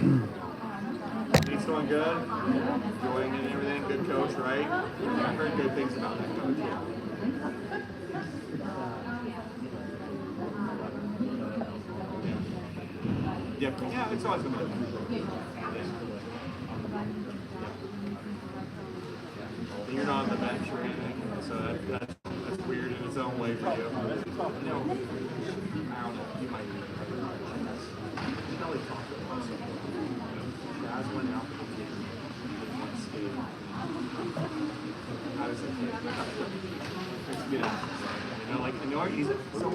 He's doing good, enjoying it and everything. Good coach, right? I've heard good things about that coach. Yeah, it's always going to be. You're not on the bench or anything, so that's weird in its own way for you. I don't know. You might be. You probably talked to us. Guys went out for the game. How does it feel? You know, like, you know, he's so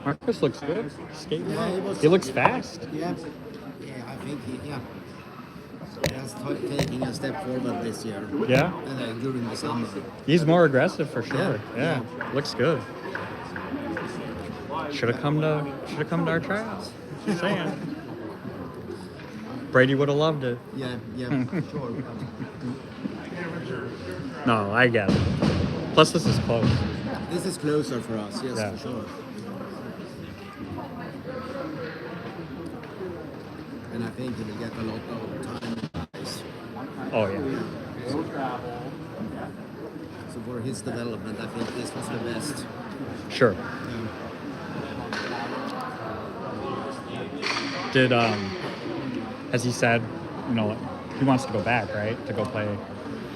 Marcus looks good. Skating. Yeah, He looks fast. Yeah, I think he has taking a step forward this year. Yeah. During the summer. He's more aggressive for sure. Yeah. Looks good. Should have come to our tryouts. Just saying. Brady would have loved it. Yeah, sure. No, I get it. Plus, this is close. This is closer for us, yes, Yeah. for sure. And I think he will get a lot of time. Oh yeah. So for his development, I think this was the best. Sure. Did has he said, you know, he wants to go back, right? To go play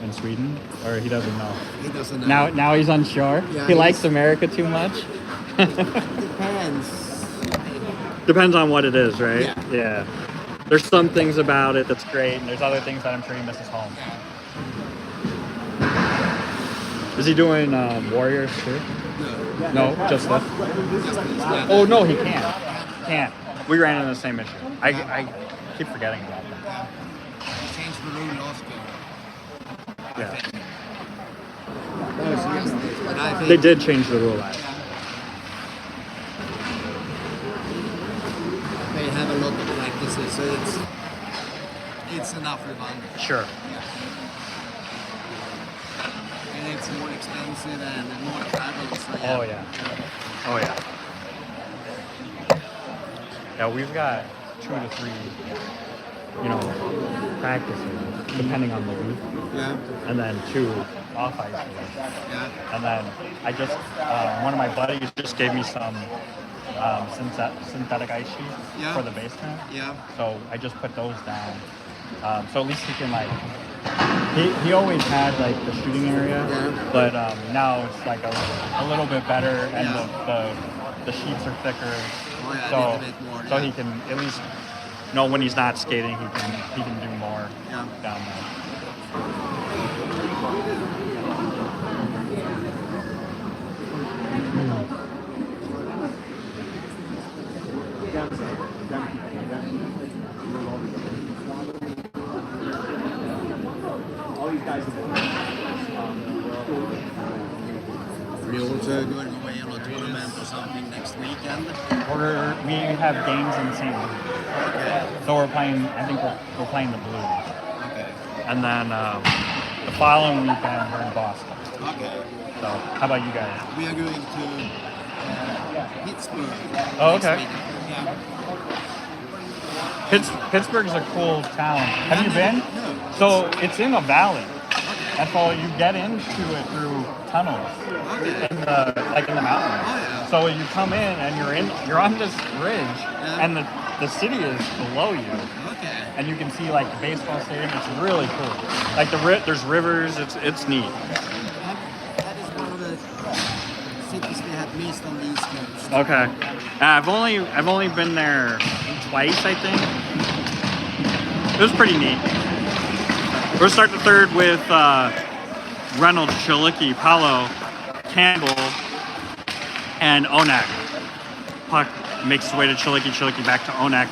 in Sweden, or he doesn't know? He doesn't know. Now he's unsure. Yeah, he likes America too much. Depends. Depends on what it is, right? Yeah. Yeah. There's some things about it that's great, and there's other things that I'm sure he misses home. Is he doing Warriors too? No, just that. Oh no, he can't. We ran into the same issue. I keep forgetting about that. He changed the rule last year. Yeah. But I think They did change the rule last. they have a lot of practices, so it's enough rebound. Sure. And it's more expensive and more travel. So Oh yeah. Oh yeah. Yeah, we've got 2 to 3, practices depending on the week, Yeah. and then 2 off ice days. Yeah. And then I just one of my buddies just gave me some synthetic ice sheets for the basement. Yeah. So I just put those down. So at least he can he always had like the shooting area, but now it's like a little bit better, and the sheets are thicker. Oh, yeah, So a little bit more, he can at least know when he's not skating, he can do more down there. We're also going away on a tournament or something next weekend. We have games in St. Louis, so we're playing. I think we're playing the Blues, Okay. and then the following weekend we're in Boston. Okay. So how about you guys? We are going to Pittsburgh. Oh, next okay. week. Yeah. Pittsburgh's a cool town. Have you been? No. So it's in a valley. That's all. You get into it through tunnels Okay. in the mountains. Oh, yeah. So you come in and you're on this ridge, and the city is below you, Okay. and you can see like the baseball stadium. It's really cool. Like there's rivers. It's neat. That is one of the cities we have missed on the East Coast. Okay. I've only been there twice, I think. It was pretty neat. We'll start the third with Reynolds, Chilicki, Paolo, Campbell, and Onak. Puck makes its way to Chilicki, Chilicki back to Onak.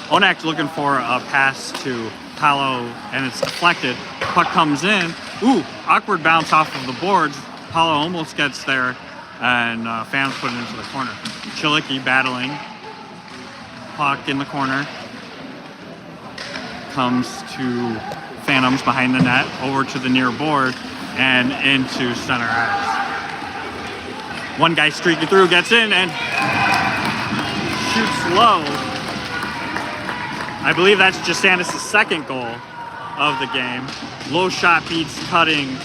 Onak's looking for a pass to Paolo, and it's deflected. Puck comes in. Ooh, awkward bounce off of the boards. Paolo almost gets there, and fans put it into the corner. Chilicki battling. Puck in the corner. Comes to Phantoms behind the net, over to the near board, and into center ice. One guy streaking through, gets in, and shoots low. I believe that's Jasanis' second goal of the game. Low shot beats cutting.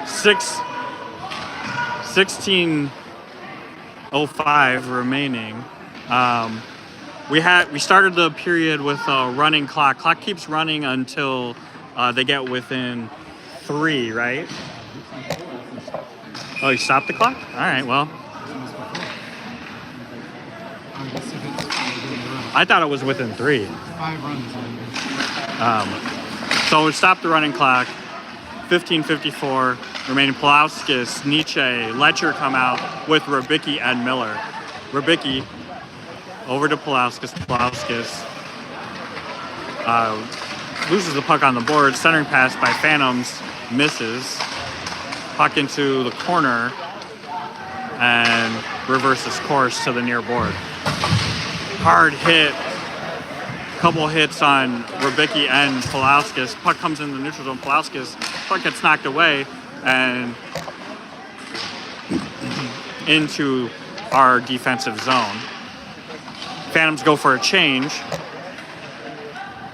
16:05 remaining. We started the period with a running clock. Clock keeps running until they get within 3, right? Oh, you stopped the clock? All right, well. I thought it was within 3. 5 runs. So we stopped the running clock. 15:54 remaining. Pulauskas, Nietzsche, Letcher come out with Rybicki and Miller. Rybicki over to Pulauskas. Pulauskas loses the puck on the board. Centering pass by Phantoms misses. Puck into the corner and reverses course to the near board. Hard hit. Couple hits on Rybicki and Pulauskas. Puck comes in the neutral zone. Pulauskas, puck gets knocked away and into our defensive zone. Phantoms go for a change.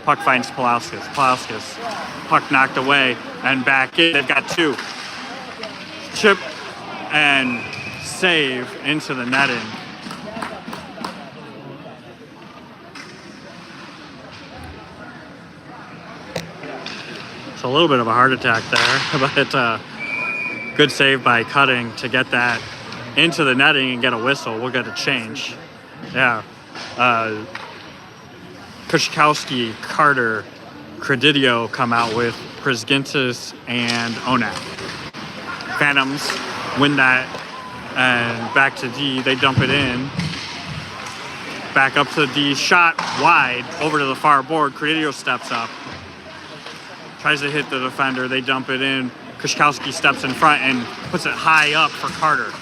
Puck finds Pulauskas. Pulauskas, puck knocked away and back in. They've got 2. Chip and save into the netting. A little bit of a heart attack there, but good save by Cutting to get that into the netting and get a whistle. We'll get a change. Yeah. Kushkowski, Carter, Credidio come out with Prisgintis and Onak. Phantoms win that and back to D. They dump it in. Back up to D. Shot wide over to the far board. Credidio steps up. Tries to hit the defender. They dump it in. Kushkowski steps in front and puts it high up for Carter.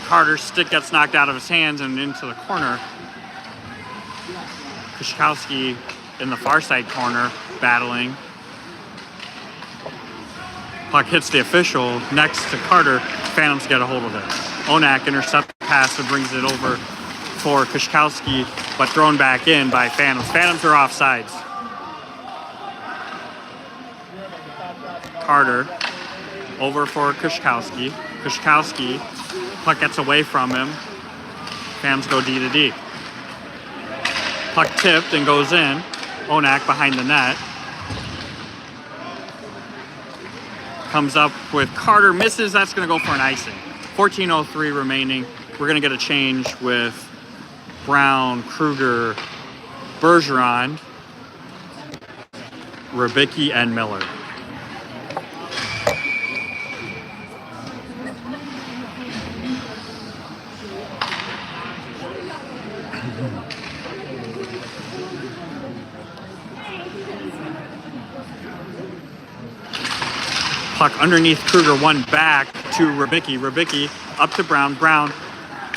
Carter's stick gets knocked out of his hands and into the corner. Kushkowski in the far side corner, battling. Puck hits the official next to Carter. Phantoms get a hold of it. Onak intercepts the pass and brings it over for Kushkowski, but thrown back in by Phantoms. Phantoms are offsides. Carter over for Kushkowski. Kushkowski, puck gets away from him. Phantoms go D to D. Puck tipped and goes in. Onak behind the net. Comes up with Carter, misses. That's going to go for an icing. 14:03 remaining. We're going to get a change with Brown, Kruger, Bergeron, Rybicki, and Miller. Puck underneath Kruger, one back to Rybicki. Rybicki up to Brown. Brown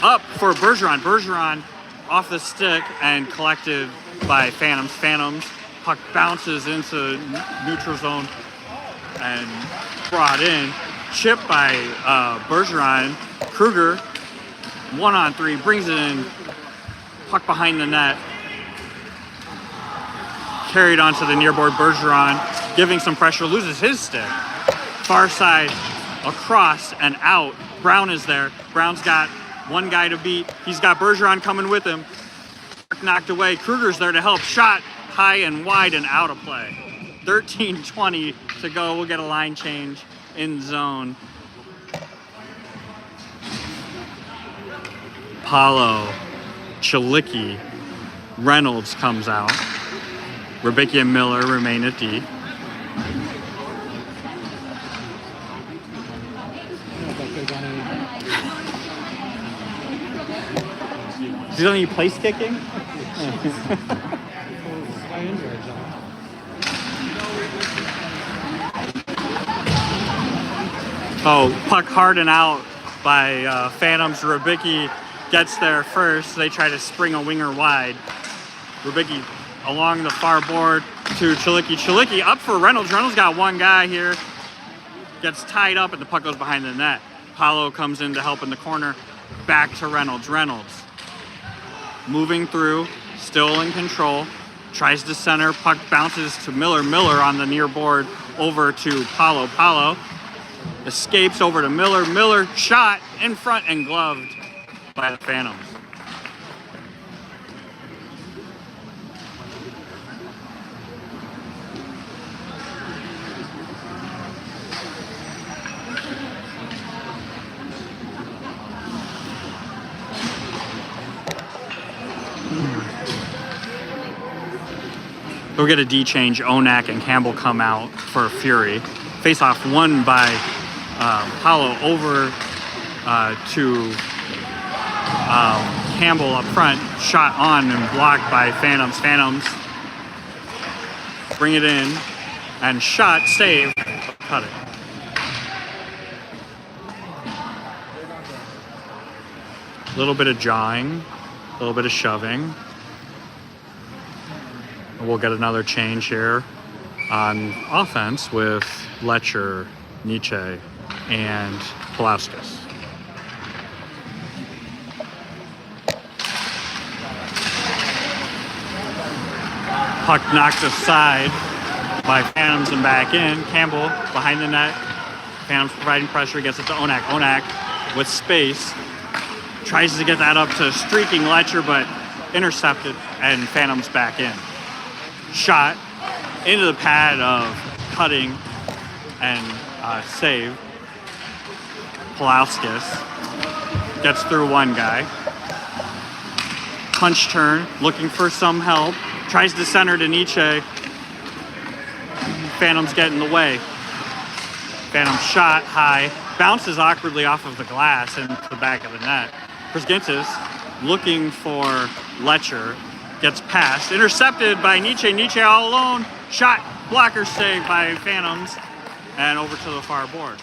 up for Bergeron. Bergeron off the stick and collected by Phantoms. Phantoms, puck bounces into neutral zone and brought in. Chip by Bergeron. Kruger, 1-on-3, brings it in. Puck behind the net. Carried onto the near board. Bergeron giving some pressure, loses his stick. Far side, across and out. Brown is there. Brown's got one guy to beat. He's got Bergeron coming with him. Knocked away. Kruger's there to help. Shot high and wide and out of play. 13:20 to go. We'll get a line change in zone. Paulo, Chilicki, Reynolds comes out. Rybicki and Miller remain at D. Is he only place kicking? Oh, puck hard and out by Phantoms. Rybicki gets there first. They try to spring a winger wide. Rybicki along the far board to Chilicki. Chilicki up for Reynolds. Reynolds got one guy here. Gets tied up and the puck goes behind the net. Paulo comes in to help in the corner. Back to Reynolds. Reynolds moving through, still in control. Tries to center, puck bounces to Miller. Miller on the near board over to Paulo. Paulo escapes over to Miller. Miller shot in front and gloved by the Phantoms. We'll get a D change. Onak and Campbell come out for Fury. Face off won by Paulo over to Campbell up front. Shot on and blocked by Phantoms. Phantoms bring it in and shot, save, cut it. A little bit of jawing, a little bit of shoving. We'll get another change here on offense with Letcher, Nietzsche, and Pulauskas. Puck knocked aside by Phantoms and back in. Campbell behind the net. Phantoms providing pressure, gets it to Onak. Onak with space. Tries to get that up to streaking Letcher, but intercepted, and Phantoms back in. Shot into the pad of Cutting and save. Pulauskas gets through one guy. Punch turn, looking for some help. Tries to center to Nietzsche. Phantoms get in the way. Phantom shot high, bounces awkwardly off of the glass into the back of the net. Przgintis looking for Letcher. Gets past, intercepted by Nietzsche. Nietzsche all alone. Shot, blocker save by Phantoms, and over to the far board.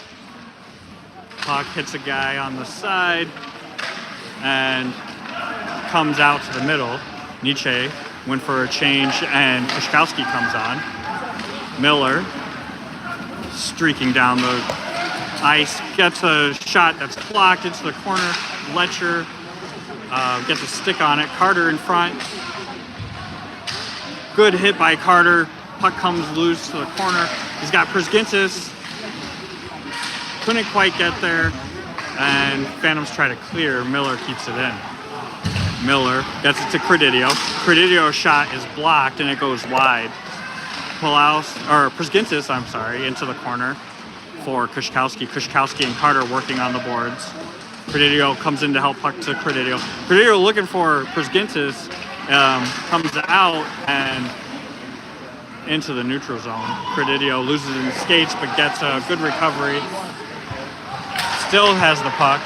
Puck hits a guy on the side and comes out to the middle. Nietzsche went for a change, and Kushkowski comes on. Miller streaking down the ice, gets a shot that's blocked into the corner. Letcher gets a stick on it. Carter in front. Good hit by Carter. Puck comes loose to the corner. He's got Przgintis. Couldn't quite get there. And Phantoms try to clear. Miller keeps it in. Miller gets it to Credidio. Credidio's shot is blocked and it goes wide. Przgintis, into the corner for Kushkowski. Kushkowski and Carter working on the boards. Credidio comes in to help puck to Credidio. Credidio looking for Przgintis. Comes out and into the neutral zone. Credidio loses in skates but gets a good recovery. Still has the puck.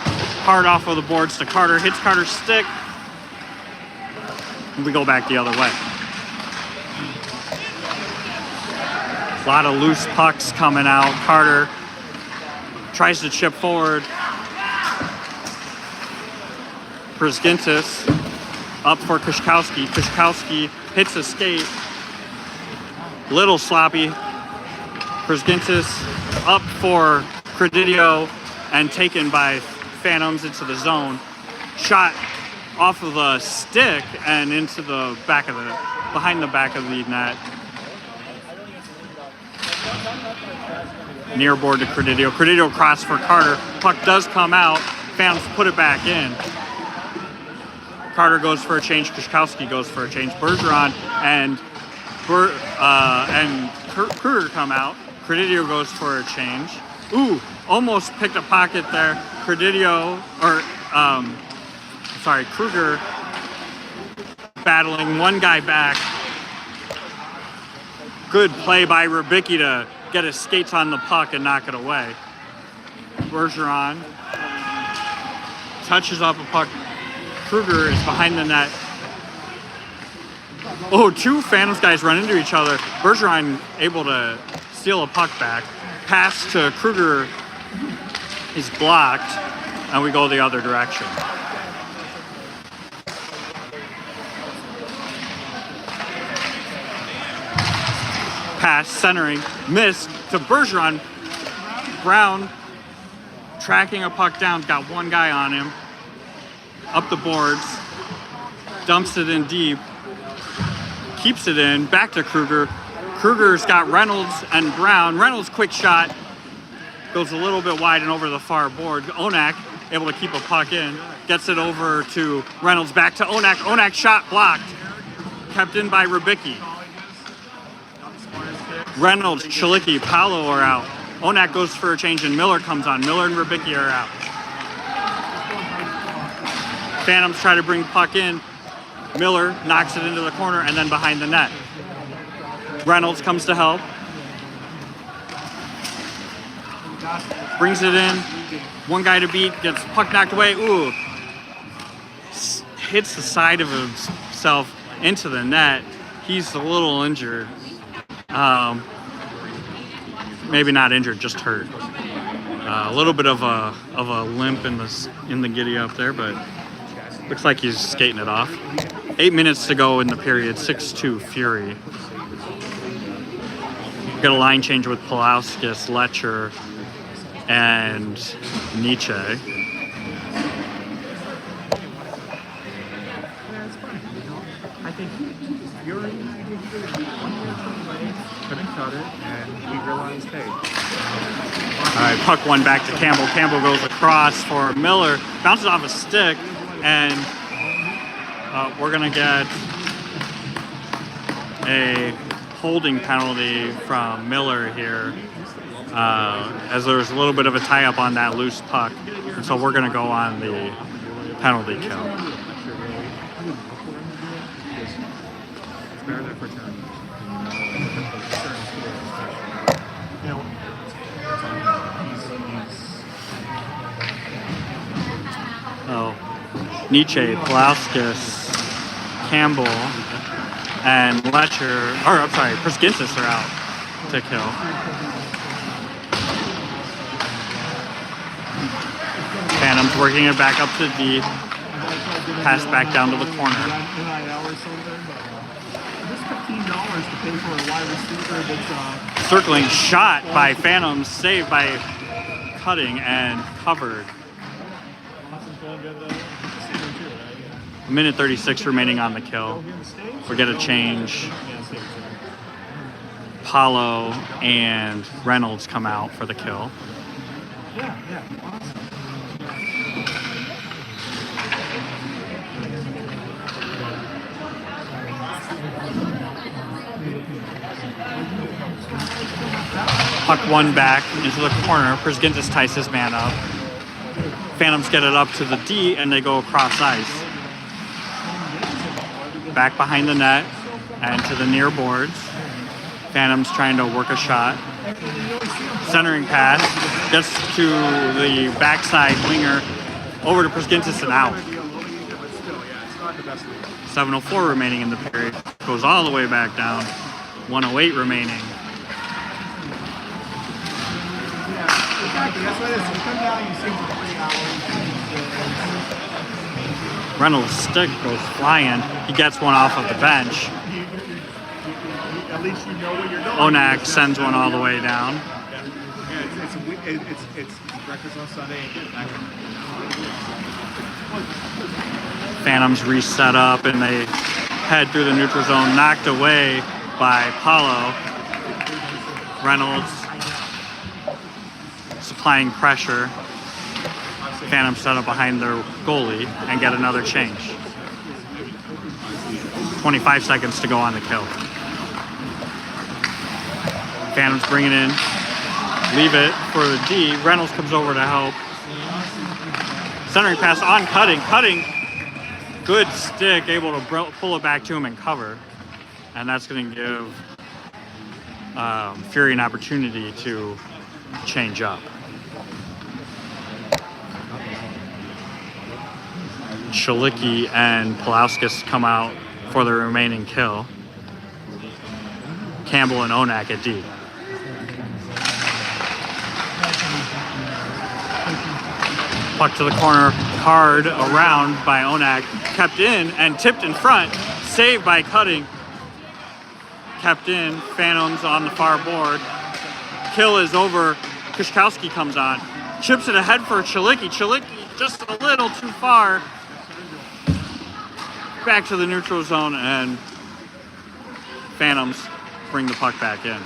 Hard off of the boards to Carter. Hits Carter's stick. We go back the other way. A lot of loose pucks coming out. Carter tries to chip forward. Przgintis up for Kushkowski. Kushkowski hits a skate. Little sloppy. Przgintis up for Credidio and taken by Phantoms into the zone. Shot off of the stick and into the back of behind the back of the net. Near board to Credidio. Credidio cross for Carter. Puck does come out. Phantoms put it back in. Carter goes for a change. Kushkowski goes for a change. Bergeron and Kruger come out. Credidio goes for a change. Ooh, almost picked a pocket there. Kruger battling one guy back. Good play by Rybicki to get his skates on the puck and knock it away. Bergeron touches up a puck. Kruger is behind the net. Oh, two Phantoms guys run into each other. Bergeron able to steal a puck back. Pass to Kruger is blocked, and we go the other direction. Pass, centering, missed to Bergeron. Brown tracking a puck down, got one guy on him. Up the boards. dumps it in deep, keeps it in, back to Kruger. Kruger's got Reynolds and Brown. Reynolds quick shot, goes a little bit wide and over the far board. Onak able to keep a puck in, gets it over to Reynolds, back to Onak. Onak shot blocked, kept in by Rubicki. Reynolds, Chilicki, Paolo are out. Onak goes for a change and Miller comes on. Miller and Rubicki are out. Phantoms try to bring puck in. Miller knocks it into the corner and then behind the net. Reynolds comes to help. Brings it in. One guy to beat, gets puck knocked away. Ooh. Hits the side of himself into the net. He's a little injured. Maybe not injured, just hurt. A little bit of a limp in the giddy up there, but looks like he's skating it off. 8 minutes to go in the period. 6-2 Fury. Got a line change with Pulauskas, Letcher, and Nietzsche. I think Fury couldn't cut it, and we realized, hey. All right, puck one back to Campbell. Campbell goes across for Miller, bounces off a stick, and we're gonna get a holding penalty from Miller here, as there's a little bit of a tie-up on that loose puck, and so we're gonna go on the penalty kill. Better than for turn. You know, Oh, Nietzsche, Pulauskas, Campbell, and Letcher, or I'm sorry, Priskinsis are out to kill. Phantoms working it back up to D. Pass back down to the corner. NIL or something. Just $15 to pay for a wide receiver that's Circling shot by Phantoms, saved by Cutting and covered. A minute 36 remaining on the kill. We get a change. Paulo and Reynolds come out for the kill. Puck one back into the corner. Priskintis ties his man up. Phantoms get it up to the D and they go across ice. Back behind the net and to the near boards. Phantoms trying to work a shot. Centering pass gets to the backside winger over to Priskintis and out. 7:04 remaining in the period. Goes all the way back down. 1:08 remaining. Reynolds' stick goes flying. He gets one off of the bench. at least you know what you're doing. Onak sends one all the way down. It's breakfast on Sunday. Phantoms reset up and they head through the neutral zone, knocked away by Paulo. Reynolds supplying pressure. Phantoms set up behind their goalie and get another change. 25 seconds to go on the kill. Phantoms bring it in. Leave it for the D. Reynolds comes over to help. Centering pass on Cutting. Cutting, good stick, able to pull it back to him and cover. And that's going to give Fury an opportunity to change up. Chilicki and Pulauskas come out for the remaining kill. Campbell and Onak at D. Puck to the corner, hard around by Onak, kept in and tipped in front, saved by Cutting. Kept in, Phantoms on the far board. Kill is over, Kushkowski comes on, chips it ahead for Chilicki. Chilicki just a little too far. back to the neutral zone, and Phantoms bring the puck back in.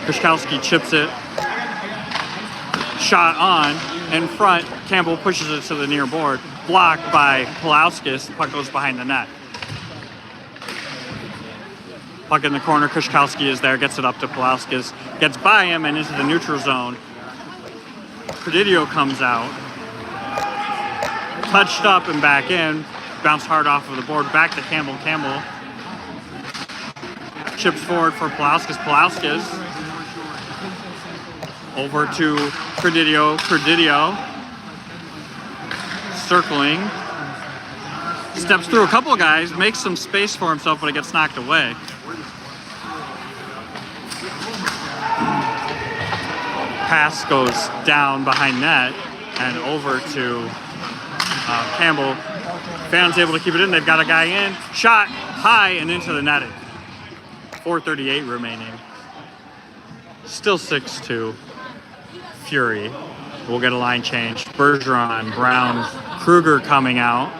Krzyzkowski chips it. Shot on, in front. Campbell pushes it to the near board. Blocked by Pulauskas. Puck goes behind the net. Puck in the corner. Krzyzkowski is there. Gets it up to Pulauskas. Gets by him and into the neutral zone. Predidio comes out. Touched up and back in. Bounced hard off of the board. Back to Campbell. Campbell chips forward for Pulauskas. Pulauskas over to Predidio. Predidio circling. Steps through a couple of guys. Makes some space for himself, but it gets knocked away. Pass goes down behind net and over to Campbell. Phantom's able to keep it in. They've got a guy in. Shot high and into the netting. 4:38 remaining. Still 6-2. Fury. We'll get a line change. Bergeron, Brown, Kruger coming out.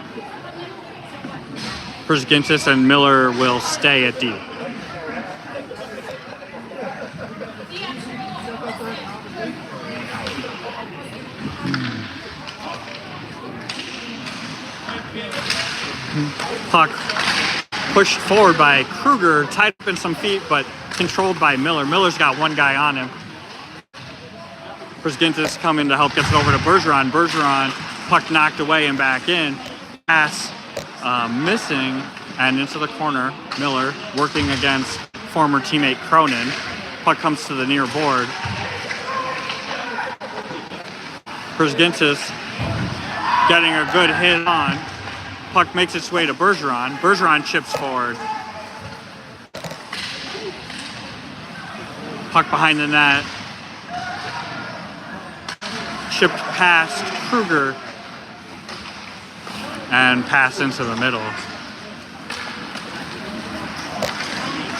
Brzgintis and Miller will stay at D. Puck pushed forward by Kruger, tied up in some feet, but controlled by Miller. Miller's got one guy on him. Brzgintis coming to help, gets it over to Bergeron. Bergeron, puck knocked away and back in. Pass missing and into the corner. Miller working against former teammate Cronin. Puck comes to the near board. Brzgintis getting a good hit on. Puck makes its way to Bergeron. Bergeron chips forward. Puck behind the net. Chipped past Kruger. And pass into the middle.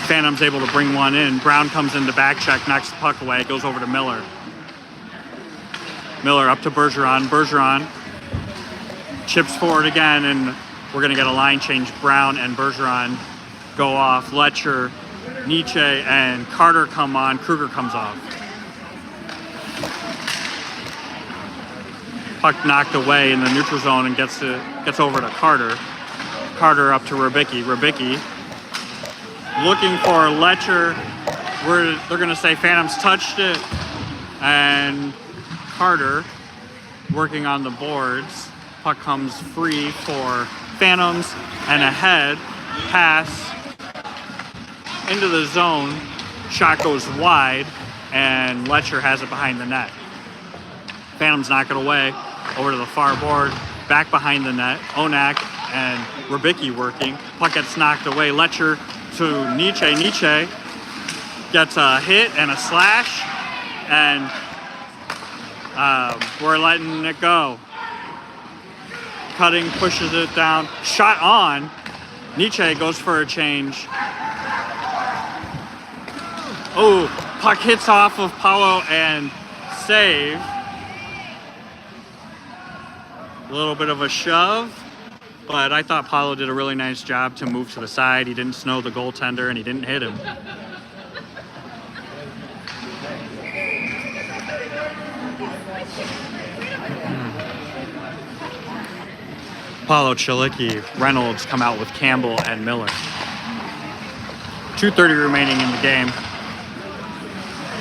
Phantom's able to bring one in. Brown comes into back check, knocks the puck away, goes over to Miller. Miller up to Bergeron. Bergeron chips forward again, and we're going to get a line change. Brown and Bergeron go off. Letcher, Nietzsche, and Carter come on. Kruger comes off. Puck knocked away in the neutral zone and gets over to Carter. Carter up to Rybicki. Rybicki looking for Letcher. They're going to say Phantoms touched it. And Carter working on the boards. Puck comes free for Phantoms and ahead. Pass into the zone. Shot goes wide and Letcher has it behind the net. Phantoms knock it away over to the far board. Back behind the net. Onak and Rybicki working. Puck gets knocked away. Letcher to Nietzsche. Nietzsche gets a hit and a slash. And we're letting it go. Cutting, pushes it down. Shot on. Nietzsche goes for a change. Oh, puck hits off of Paulo and save. A little bit of a shove, but I thought Paulo did a really nice job to move to the side. He didn't snow the goaltender and he didn't hit him. Paulo, Chilicki, Reynolds come out with Campbell and Miller. 2:30 remaining in the game.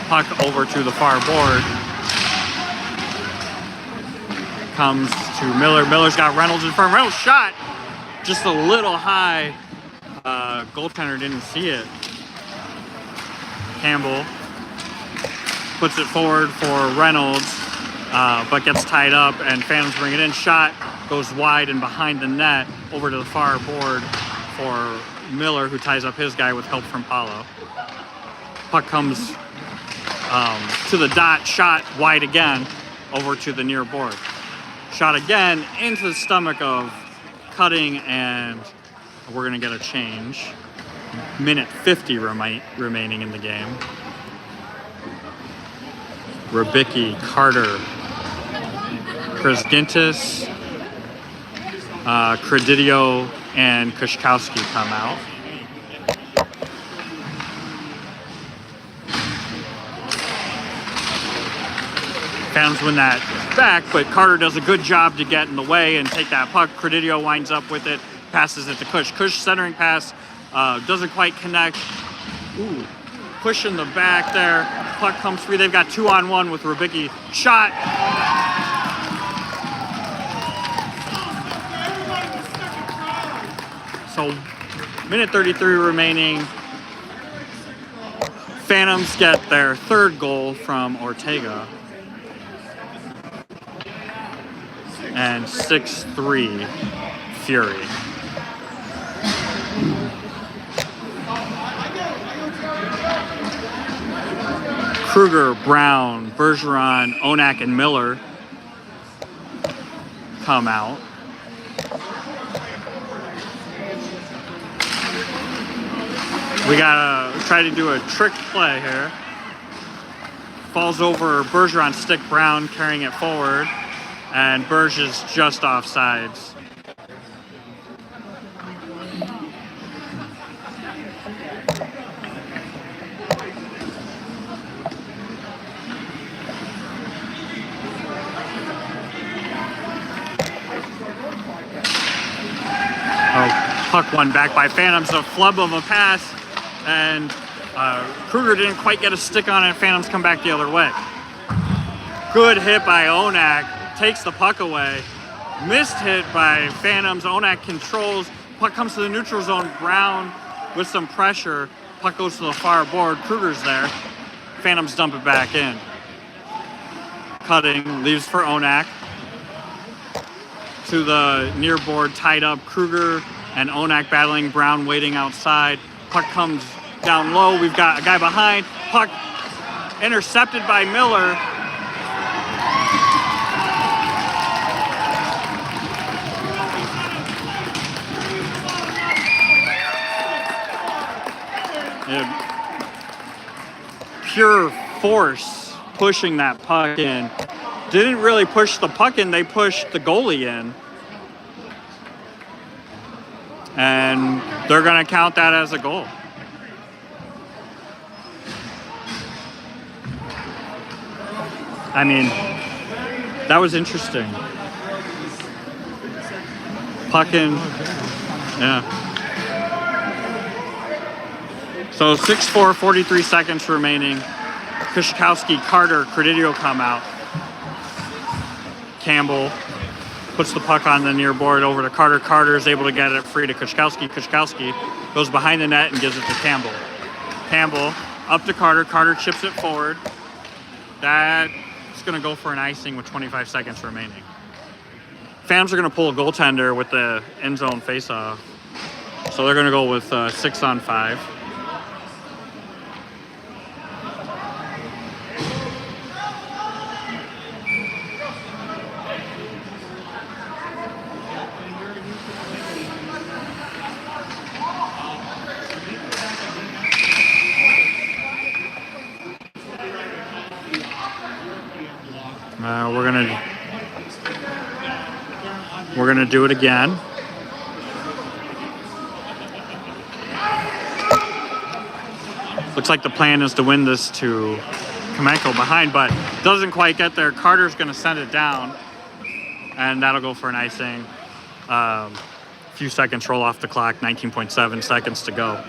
Puck over to the far board. Comes to Miller. Miller's got Reynolds in front. Reynolds shot just a little high. Goaltender didn't see it. Campbell puts it forward for Reynolds, but gets tied up and Phantoms bring it in. Shot goes wide and behind the net over to the far board for Miller, who ties up his guy with help from Paulo. Puck comes to the dot. Shot wide again over to the near board. Shot again into the stomach of Cutting, and we're going to get a change. Minute 50 remaining in the game. Rybicki, Carter, Brzgintis, Kredidio and Kushkowski come out. Phantoms win that back, but Carter does a good job to get in the way and take that puck. Kredidio winds up with it, passes it to Kush. Kush centering pass, doesn't quite connect. Ooh, push in the back there. Puck comes free. They've got 2-on-1 with Rubicki. Shot. So, minute 33 remaining. Phantoms get their third goal from Ortega. And 6-3 Fury. Kruger, Brown, Bergeron, Onak, and Miller come out. We gotta try to do a trick play here. Falls over Bergeron's stick, Brown carrying it forward. And Berge is just off sides. Oh, puck won back by Phantoms. A flub of a pass. And Kruger didn't quite get a stick on it. Phantoms come back the other way. Good hit by Onak. Takes the puck away. Missed hit by Phantoms. Onak controls. Puck comes to the neutral zone. Brown with some pressure. Puck goes to the far board. Kruger's there. Phantoms dump it back in. Cutting. Leaves for Onak. To the near board. Tied up. Kruger and Onak battling. Brown waiting outside. Puck comes down low. We've got a guy behind. Puck intercepted by Miller. Pure force pushing that puck in. Didn't really push the puck in, they pushed the goalie in. And they're going to count that as a goal. I mean, that was interesting. Puck in, yeah. So 6-4, 43 seconds remaining. Kushkowski, Carter, Kredidio come out. Campbell puts the puck on the near board over to Carter. Carter is able to get it free to Kushkowski. Kushkowski goes behind the net and gives it to Campbell. Campbell up to Carter. Carter chips it forward. That's going to go for an icing with 25 seconds remaining. Phantoms are going to pull a goaltender with the end zone faceoff. So they're going to go with 6-on-5. We're gonna do it again. Looks like the plan is to win this to Kamenko behind, but doesn't quite get there. Carter's gonna send it down, and that'll go for an icing. A few seconds roll off the clock, 19.7 seconds to go.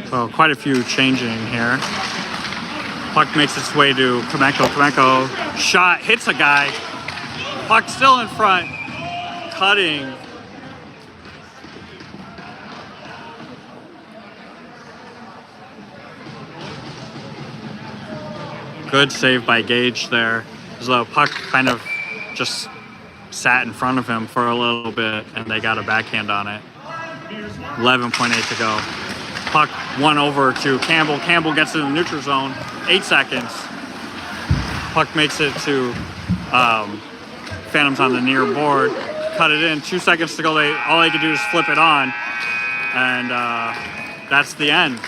So quite a few changing here. Puck makes its way to Kamenko. Kamenko shot, hits a guy. Puck still in front, cutting. Good save by Gage there. As though puck kind of just sat in front of him for a little bit and they got a backhand on it. 11.8 to go. Puck won over to Campbell. Campbell gets in the neutral zone. 8 seconds. Puck makes it to Phantoms on the near board. Cut it in, 2 seconds to go. All they could do is flip it on, and that's the end.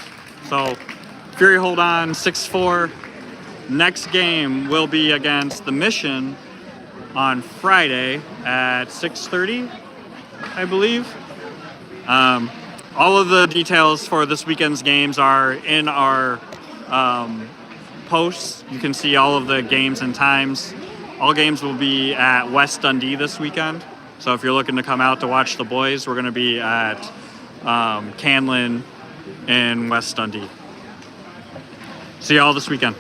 So Fury hold on 6-4. Next game will be against the Mission on Friday at 6:30, I believe. All of the details for this weekend's games are in our posts. You can see all of the games and times. All games will be at West Dundee this weekend. So if you're looking to come out to watch the boys, we're going to be at Canlin in West Dundee. See you all this weekend.